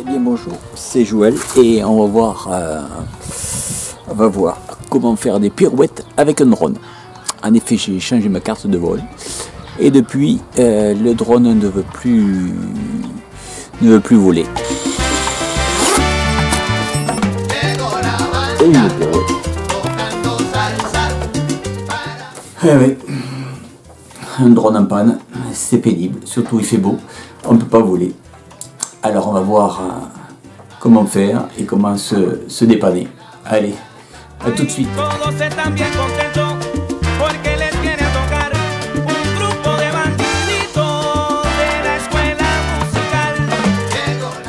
bien bonjour, c'est Joël et on va voir comment faire des pirouettes avec un drone. En effet, j'ai changé ma carte de vol et depuis le drone ne veut plus voler. Et une pirouette. Eh oui, un drone en panne, c'est pénible, surtout il fait beau, on ne peut pas voler. Alors on va voir comment faire et comment se dépanner. Allez, à tout de suite.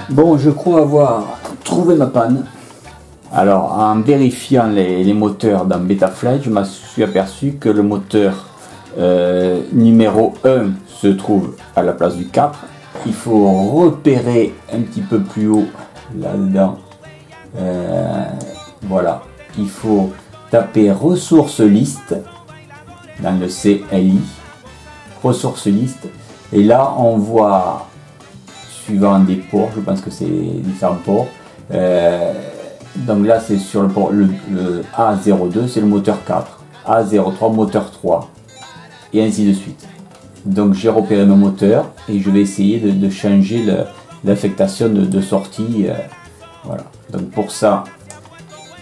Bon, je crois avoir trouvé ma panne. Alors en vérifiant les moteurs dans Betaflight, je me suis aperçu que le moteur numéro 1 se trouve à la place du 4. Il faut repérer un petit peu plus haut là-dedans. Voilà, il faut taper ressources liste dans le CLI, ressources liste, et là on voit suivant des ports, je pense que c'est différents ports. Donc là c'est sur le port le A02, c'est le moteur 4, A03 moteur 3 et ainsi de suite. Donc j'ai repéré mon moteur et je vais essayer de changer l'affectation de sortie. Voilà. Donc pour ça,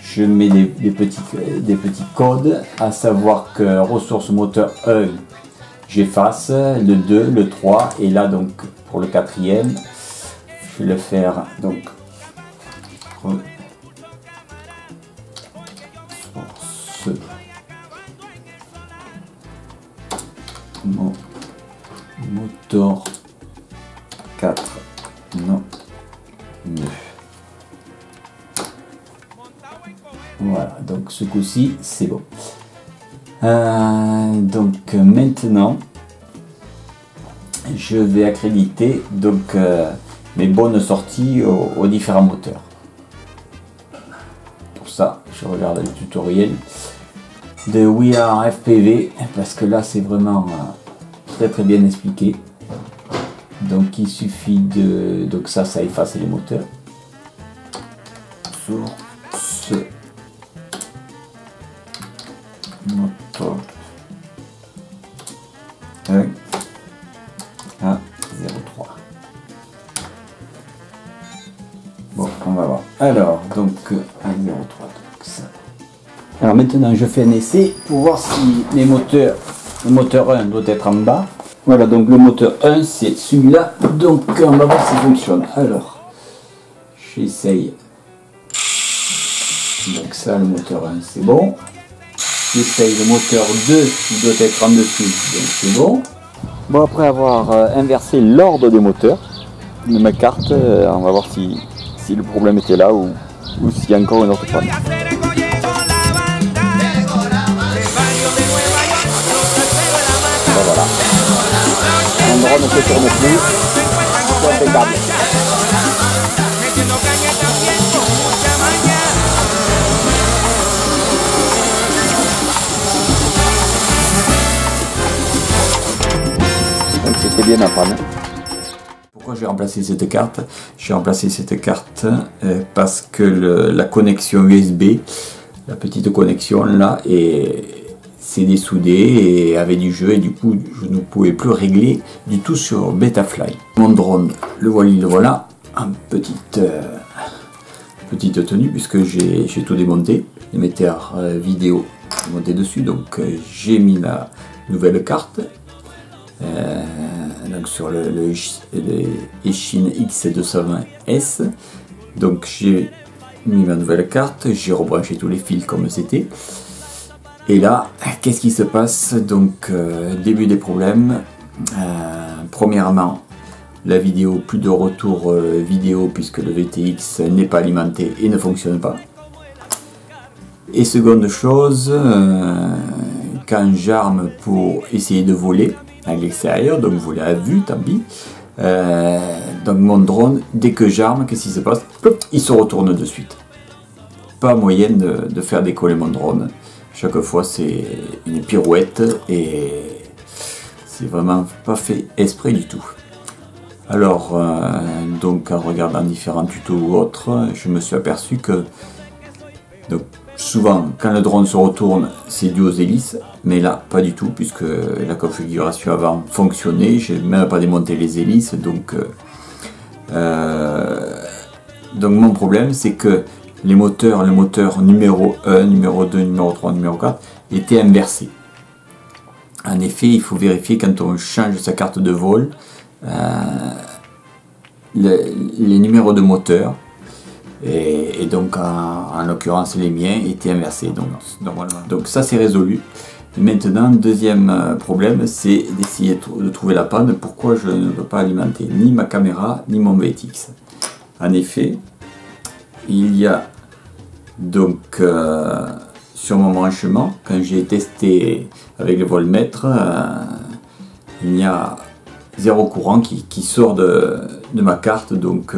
je mets des petits codes, à savoir que ressource moteur 1, j'efface, le 2, le 3, et là donc pour le 4e, je vais le faire donc ressource moteur 4, non, 9. Voilà, donc ce coup-ci, c'est bon. Donc maintenant, je vais accréditer donc mes bonnes sorties aux différents moteurs. Pour ça, je regarde le tutoriel de We Are FPV parce que là, c'est vraiment très bien expliqué. Donc il suffit de, donc ça efface les moteurs. Source moteur 1 à 03. Bon, on va voir. Alors donc à 03, donc ça. Alors maintenant je fais un essai pour voir si les moteurs, le moteur 1 doit être en bas. Voilà, donc le moteur 1 c'est celui-là, donc on va voir s'il fonctionne. Alors, j'essaye. Donc ça, le moteur 1 c'est bon. J'essaye le moteur 2 qui doit être en dessous, donc c'est bon. Bon, après avoir inversé l'ordre des moteurs de ma carte, on va voir si le problème était là ou s'il y a encore une autre panne. Voilà. Un drone ne se tourne plus, c'est impeccable. Donc c'était bien ma panne. Pourquoi j'ai remplacé cette carte? J'ai remplacé cette carte parce que la connexion USB, la petite connexion là, c'est dessoudé et avait du jeu et du coup je ne pouvais plus régler du tout sur Betaflight. Mon drone, le voilà en petite tenue puisque j'ai tout démonté, l'émetteur vidéo monté dessus, donc j'ai mis la nouvelle carte donc sur le Eachine X220S. Donc j'ai mis ma nouvelle carte, j'ai rebranché tous les fils comme c'était. Et là, qu'est-ce qui se passe? Donc, début des problèmes. Premièrement, la vidéo, plus de retour vidéo puisque le VTX n'est pas alimenté et ne fonctionne pas. Et seconde chose, quand j'arme pour essayer de voler à l'extérieur, donc voler à vue, tant pis. Donc mon drone, dès que j'arme, qu'est-ce qui se passe? Il se retourne de suite. Pas moyen de faire décoller mon drone. Chaque fois c'est une pirouette et c'est vraiment pas fait exprès du tout. Alors, donc en regardant différents tutos ou autres, je me suis aperçu que donc, souvent quand le drone se retourne, c'est dû aux hélices, mais là pas du tout, puisque la configuration avant fonctionnait, j'ai même pas démonté les hélices, donc mon problème c'est que les moteurs, le moteur numéro 1, numéro 2, numéro 3, numéro 4 étaient inversés. En effet, il faut vérifier quand on change sa carte de vol, les numéros de moteur, et donc en l'occurrence les miens étaient inversés. Donc ça c'est résolu. Maintenant, deuxième problème, c'est d'essayer de trouver la panne. Pourquoi je ne peux pas alimenter ni ma caméra ni mon VTX. En effet, il y a donc sur mon branchement, quand j'ai testé avec le voltmètre, il y a zéro courant qui sort de ma carte, donc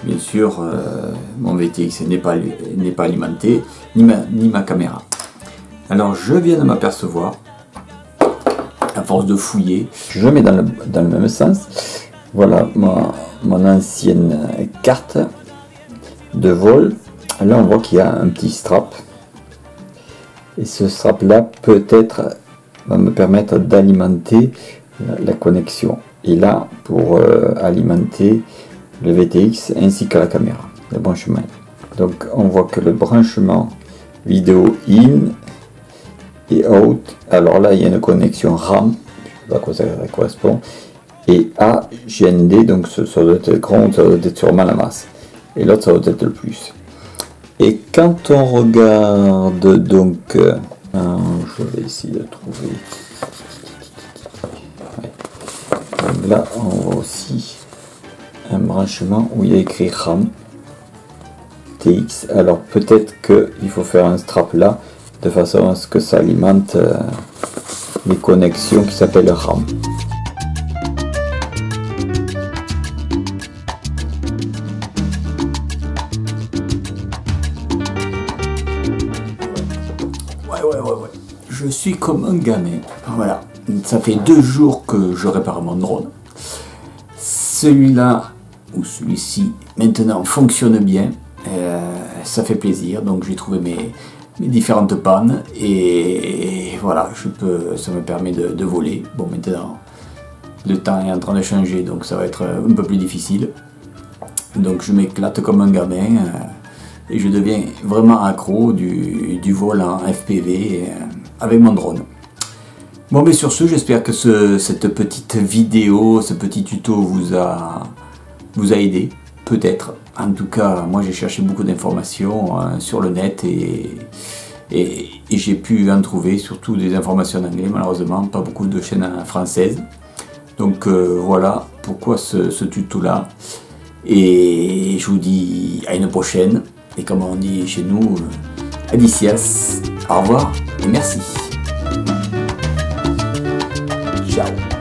bien sûr mon VTX n'est pas alimenté, ni ma caméra. Alors je viens de m'apercevoir, à force de fouiller, je mets dans le même sens. Voilà mon ancienne carte de vol. Là on voit qu'il y a un petit strap, et ce strap là peut-être va me permettre d'alimenter la connexion, et là pour alimenter le VTX ainsi que la caméra, le branchement. Donc on voit que le branchement vidéo in et out, alors là il y a une connexion RAM, je ne sais pas à quoi ça correspond, et A GND, donc ça doit être le ground, ça doit être sûrement la masse, et l'autre ça doit être le plus. Et quand on regarde donc je vais essayer de trouver, ouais. Donc là on voit aussi un branchement où il y a écrit RAM TX. Alors peut-être qu'il faut faire un strap là de façon à ce que ça alimente les connexions qui s'appellent RAM. Ouais. Je suis comme un gamin. Voilà. Ça fait 2 jours que je répare mon drone. Celui-là ou celui-ci maintenant fonctionne bien. Ça fait plaisir. Donc j'ai trouvé mes différentes pannes et voilà, ça me permet de voler. Bon, maintenant le temps est en train de changer, donc ça va être un peu plus difficile. Donc je m'éclate comme un gamin et je deviens vraiment accro du vol en FPV avec mon drone. Bon, mais sur ce, j'espère que cette petite vidéo, ce petit tuto vous a aidé, peut-être. En tout cas, moi j'ai cherché beaucoup d'informations sur le net et j'ai pu en trouver, surtout des informations en anglais, malheureusement, pas beaucoup de chaînes françaises. Donc voilà pourquoi ce tuto-là. Et je vous dis à une prochaine. Et comme on dit chez nous, adicias, au revoir et merci. Ciao.